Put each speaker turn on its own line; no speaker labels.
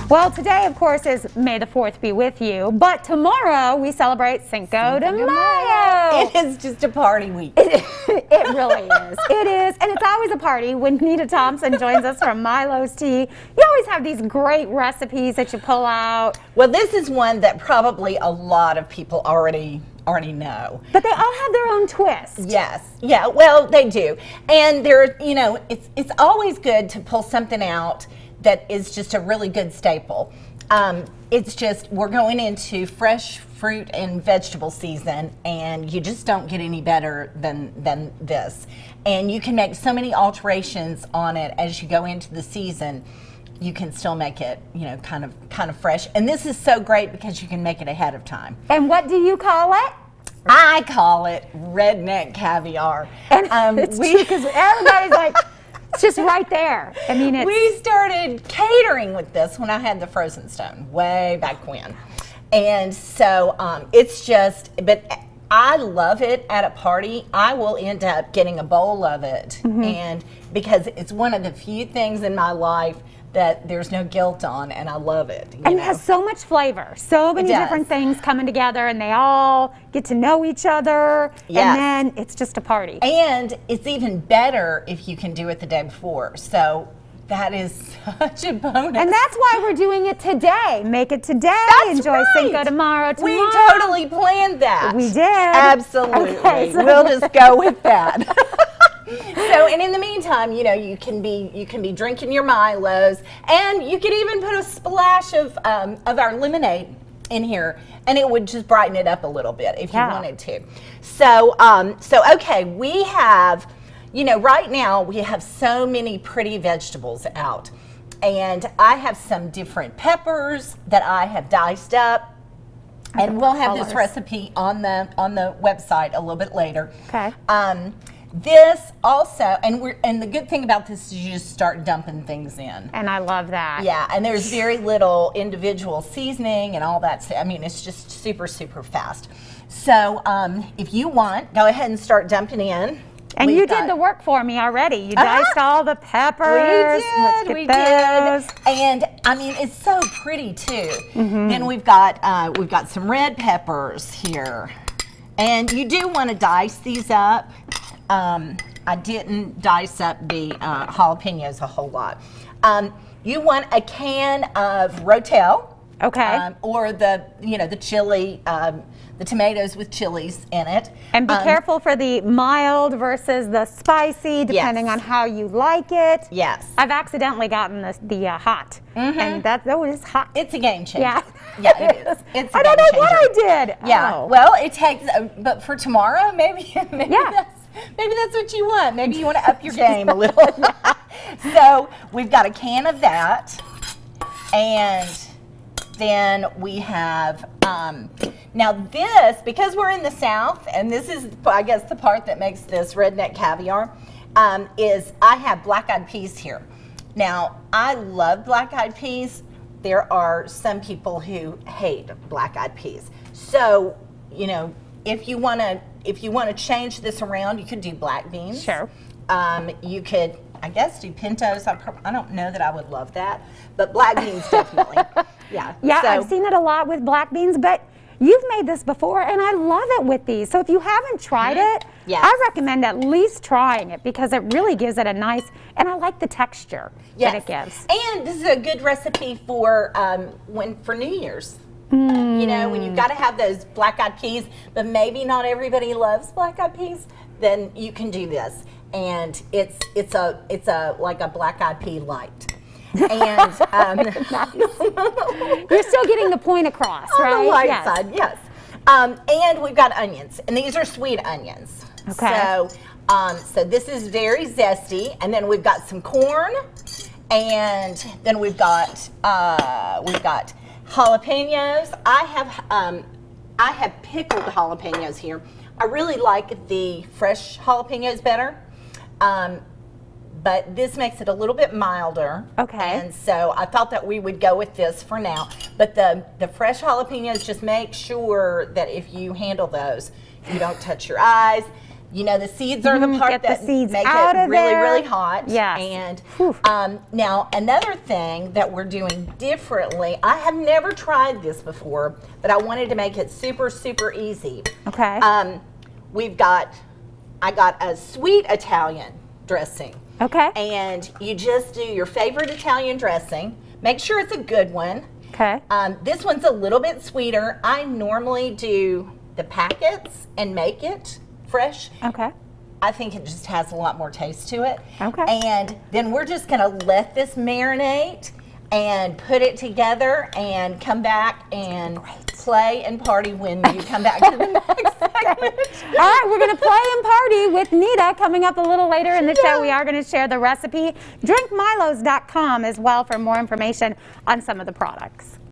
Well, today, of course, is May the 4th be with you, but tomorrow we celebrate Cinco de Mayo.
It is just a party week.
It really is. It is, and it's always a party when Nita Thompson joins us from Milo's Tea. You always have these great recipes that you pull out.
Well, this is one that probably a lot of people already know.
But they all have their own twist.
Yes. Yeah, well, they do. And there, you know, it's always good to pull something out that is just a really good staple. It's just, we're going into fresh fruit and vegetable season, and you just don't get any better than this. And you can make so many alterations on it as you go into the season. You can still make it, you know, kind of fresh. And this is so great because you can make it ahead of time.
And what do you call it?
I call it redneck caviar.
And it's true, because everybody's like, it's just right there. I mean,
we started catering with this when I had the Frozen Stone, way back when. And so it's just, but I love it at a party. I will end up getting a bowl of it. And because it's one of the few things in my life that there's no guilt on, and I love it.
And it has so much flavor, so many different things coming together, and they all get to know each other, and then it's just a party.
And it's even better if you can do it the day before. So that is such a bonus.
And that's why we're doing it today. Make it today.
That's
Enjoy
right.
Cinco de Mayo tomorrow.
We totally planned that.
We did.
Absolutely.
Okay, so
we'll just go with that. So, and in the meantime, you know, you can be drinking your Milos, and you could even put a splash of our lemonade in here, and it would just brighten it up a little bit if you wanted to. So, okay, we have, you know, right now we have so many pretty vegetables out, and I have some different peppers that I have diced up. And we'll have this recipe on the website a little bit later.
Okay.
This also, and the good thing about this is you just start dumping things in.
And I love that.
Yeah, and there's very little individual seasoning and all that. I mean, it's just super, super fast. So if you want, go ahead and start dumping in.
And you did the work for me already. You diced all the peppers.
We did. And I mean, it's so pretty too. Then we've got some red peppers here, and you do want to dice these up. I didn't dice up the jalapenos a whole lot. You want a can of Rotel.
Okay.
Or the chili, the tomatoes with chilies in it.
And be careful for the mild versus the spicy, depending on how you like it.
Yes.
I've accidentally gotten the hot, and that is hot.
It's a game changer.
Yeah.
Yeah, it is. It's a
I don't
game
know what I did.
Yeah.
Oh.
Well, it takes, but for tomorrow, maybe that's what you want. Maybe you want to up your game a little. So we've got a can of that, and then we have, now this, because we're in the South, and this is, I guess, the part that makes this redneck caviar, is I have black-eyed peas here. Now, I love black-eyed peas. There are some people who hate black-eyed peas. So, you know, if you want to change this around, you could do black beans.
Sure.
You could, I guess, do pintos. I don't know that I would love that, but black beans definitely. Yeah.
Yeah, I've seen it a lot with black beans, but you've made this before, and I love it with these. So if you haven't tried it, I recommend at least trying it, because it really gives it a nice, and I like the texture that it gives.
And this is a good recipe for for New Year's. You know, when you've got to have those black-eyed peas, but maybe not everybody loves black-eyed peas, then you can do this, and it's like a black-eyed pea light. And
you're still getting the point across, right?
On the light side, yes. And we've got onions, and these are sweet onions.
Okay.
So this is very zesty, and then we've got some corn, and then we've got jalapenos. I have pickled jalapenos here. I really like the fresh jalapenos better. But this makes it a little bit milder.
Okay.
And so I thought that we would go with this for now. But the fresh jalapenos, just make sure that if you handle those, you don't touch your eyes. You know, the seeds are the part
Get the
that
seeds
make
out
it
of
really,
there.
really hot.
Yes.
And now another thing that we're doing differently, I have never tried this before, but I wanted to make it super, super easy.
Okay.
I got a sweet Italian dressing.
Okay.
And you just do your favorite Italian dressing. Make sure it's a good one.
Okay.
This one's a little bit sweeter. I normally do the packets and make it fresh.
Okay.
I think it just has a lot more taste to it.
Okay.
And then we're just gonna let this marinate and put it together and come back and play and party when you come back to the next segment.
All right, we're going to play and party with Nita coming up a little later in the show. We are going to share the recipe. DrinkMilos.com as well for more information on some of the products.